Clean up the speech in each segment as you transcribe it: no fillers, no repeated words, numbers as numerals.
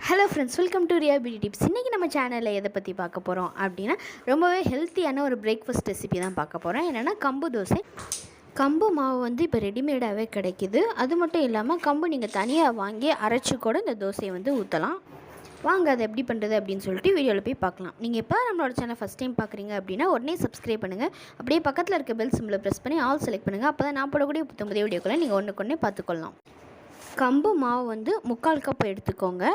Hello friends, welcome to Riya beauty tips. இன்றைக்கி நம்ம சேனலில் எதை பற்றி பார்க்க போகிறோம் அப்படின்னா, ரொம்பவே ஹெல்த்தியான ஒரு பிரேக்ஃபாஸ்ட் ரெசிபி தான் பார்க்க போகிறோம். என்னென்னா கம்பு தோசை. கம்பு மாவு வந்து இப்போ ரெடிமேடாகவே கிடைக்கிது. அது மட்டும் இல்லாமல் கம்பு நீங்கள் தனியாக வாங்கி அரைச்சி கூட இந்த தோசையை வந்து ஊற்றலாம். வாங்க அதை எப்படி பண்ணுறது அப்படின்னு சொல்லிட்டு வீடியோவில் போய் பார்க்கலாம். நீங்கள் எப்போ நம்மளோட சேனல் ஃபஸ்ட் டைம் பார்க்குறீங்க அப்படின்னா உடனே சப்ஸ்கிரைப் பண்ணுங்கள். அப்படியே பக்கத்தில் இருக்க பெல் சிம்பிளை ப்ரெஸ் பண்ணி ஆல் செலக்ட் பண்ணுங்கள். அப்போ தான் நான் போடக்கூடிய புத்தம்புதிய வீடியோக்களை நீங்கள் ஒன்றுக்கொன்னே பார்த்துக்கொள்ளலாம். கம்பு மாவு வந்து 3/4 கப் எடுத்துக்கோங்க.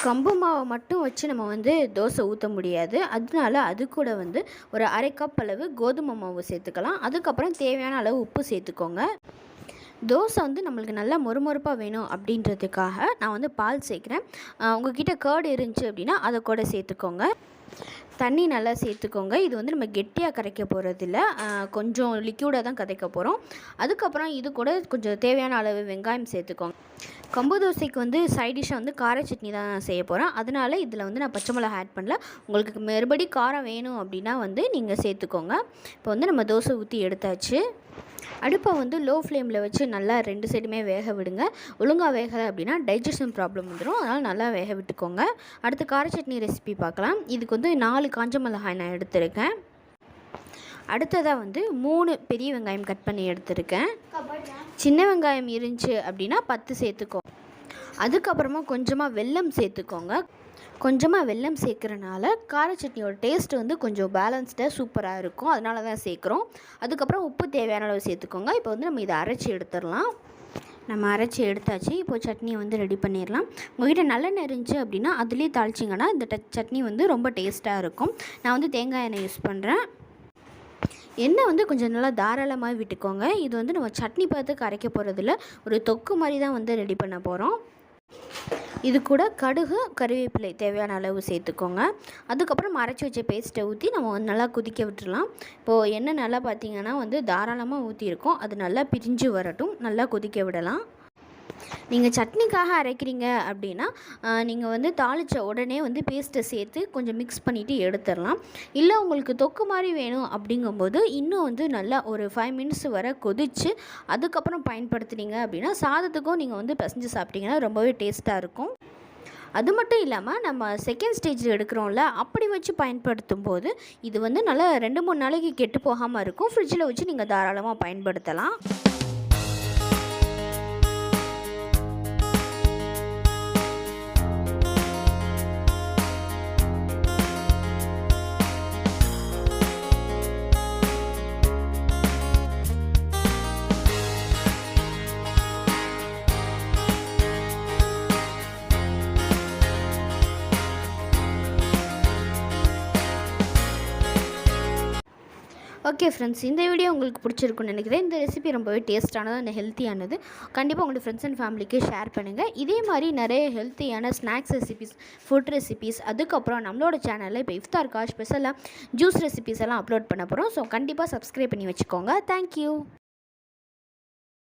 கம்பு மாவை மட்டும் வச்சு நம்ம வந்து தோசை ஊற்ற முடியாது. அதனால அது கூட வந்து ஒரு 1/2 கப் அளவு கோதுமை மாவு சேர்த்துக்கலாம். அதுக்கப்புறம் தேவையான அளவு உப்பு சேர்த்துக்கோங்க. தோசை வந்து நம்மளுக்கு நல்லா மொறுமொறுப்பாக வேணும் அப்படின்றதுக்காக நான் வந்து பால் சேர்க்குறேன். உங்கள்கிட்ட கர்டு இருந்துச்சு அப்படின்னா அதை கூட சேர்த்துக்கோங்க. தண்ணி நல்லா சேர்த்துக்கோங்க. இது வந்து நம்ம கெட்டியாக கரைக்க போகிறதில்ல, கொஞ்சம் லிக்யூடாக தான் கரைக்க போகிறோம். அதுக்கப்புறம் இது கூட கொஞ்சம் தேவையான அளவு வெங்காயம் சேர்த்துக்கோங்க. கம்பு தோசைக்கு வந்து சைட் டிஷ்ஷாக வந்து கார சட்னி தான் செய்ய போகிறேன். அதனால இதில் வந்து நான் பச்சை மிளகாய் ஆட் பண்ணல. உங்களுக்கு மறுபடி காரம் வேணும் அப்படின்னா வந்து நீங்கள் சேர்த்துக்கோங்க. இப்போ வந்து நம்ம தோசை ஊற்றி எடுத்தாச்சு. அடுப்பை வந்து லோ ஃப்ளேமில் வச்சு நல்லா 2 சைடுமே வேக விடுங்க. ஒழுங்காக வேகலை அப்படின்னா டைஜஷன் ப்ராப்ளம் வந்துடும். அதனால் நல்லா வேக விட்டுக்கோங்க. அடுத்து கார சட்னி ரெசிபி பார்க்கலாம். இதுக்கு வந்து 4 காஞ்ச மிளகாய் நான் எடுத்திருக்கேன். அடுத்ததாக வந்து 3 பெரிய வெங்காயம் கட் பண்ணி எடுத்திருக்கேன். சின்ன வெங்காயம் இருந்துச்சு அப்படின்னா 10 சேர்த்துக்கோ. அதுக்கப்புறமா கொஞ்சமாக வெல்லம் சேர்த்துக்கோங்க. கொஞ்சமாக வெல்லம் சேர்க்குறனால கார சட்னியோட டேஸ்ட் வந்து கொஞ்சம் பேலன்ஸ்டாக சூப்பராக இருக்கும். அதனால தான் சேர்க்குறோம். அதுக்கப்புறம் உப்பு தேவையான அளவு சேர்த்துக்கோங்க. இப்போ வந்து நம்ம இதை அரைச்சி எடுத்துடலாம். நம்ம அரைச்சி எடுத்தாச்சு. இப்போது சட்னியை வந்து ரெடி பண்ணிடலாம். உங்கள்கிட்ட நல்லெண்ணெய் இருந்துச்சு அப்படின்னா அதுலேயே தாளிச்சிங்கன்னா இந்த சட்னி வந்து ரொம்ப டேஸ்ட்டாக இருக்கும். நான் வந்து தேங்காய் எண்ணெய் யூஸ் பண்ணுறேன். எண்ணெய் வந்து கொஞ்சம் நல்லா தாராளமாக விட்டுக்கோங்க. இது வந்து நம்ம சட்னி பார்த்து அரைக்க போகிறதில்ல, ஒரு தொக்கு மாதிரி தான் வந்து ரெடி பண்ண போகிறோம். இது கூட கடுகு கறிவேப்பிலை தேவையான அளவு சேர்த்துக்கோங்க. அதுக்கப்புறம் அரைச்சி வச்ச பேஸ்ட்டை ஊற்றி நம்ம நல்லா கொதிக்க விட்டுடலாம். இப்போது எண்ணெய் நல்லா பார்த்திங்கன்னா வந்து தாராளமாக ஊற்றிருக்கோம். அது நல்லா பிரிஞ்சு வரட்டும், நல்லா கொதிக்க விடலாம். நீங்கள் சட்னிக்காக அரைக்கிறீங்க அப்படின்னா நீங்கள் வந்து தாளித்த உடனே வந்து பேஸ்ட்டை சேர்த்து கொஞ்சம் மிக்ஸ் பண்ணிவிட்டு எடுத்துடலாம். இல்லை உங்களுக்கு தொக்கு மாதிரி வேணும் அப்படிங்கும்போது இன்னும் வந்து நல்லா ஒரு 5 மினிட்ஸ் வரை கொதித்து அதுக்கப்புறம் பயன்படுத்துனீங்க அப்படின்னா சாதத்துக்கும் நீங்கள் வந்து பிசைஞ்சு சாப்பிட்டீங்கன்னா ரொம்பவே டேஸ்ட்டாக இருக்கும். அது மட்டும் இல்லாமல் நம்ம செகண்ட் ஸ்டேஜில் எடுக்கிறோம்ல, அப்படி வச்சு பயன்படுத்தும் போது இது வந்து நல்லா 2-3 நாளைக்கு கெட்டு போகாமல் இருக்கும். ஃப்ரிட்ஜில் வச்சு நீங்கள் தாராளமாக பயன்படுத்தலாம். ஓகே ஃப்ரெண்ட்ஸ், இந்த வீடியோ உங்களுக்கு பிடிச்சிருக்குன்னு நினைக்கிறேன். இந்த ரெசிபி ரொம்பவே டேஸ்ட்டானது அண்ட் ஹெல்த்தியானது. கண்டிப்பாக உங்களுடைய ஃப்ரெண்ட்ஸ் அண்ட் ஃபேமிலிக்கு ஷேர் பண்ணுங்கள். இதே மாதிரி நிறைய ஹெல்த்தியான ஸ்நாக்ஸ் ரெசிபிஸ், ஃபுட் ரெசிபிஸ், அதுக்கப்புறம் நம்மளோட சேனலில் இப்போ இஃப்தார்க்கா ஸ்பெஷலாக ஜூஸ் ரெசிபிஸ் எல்லாம் அப்லோட் பண்ண போகிறோம். ஸோ கண்டிப்பாக சப்ஸ்கிரைப் பண்ணி வச்சுக்கோங்க. தேங்க்யூ.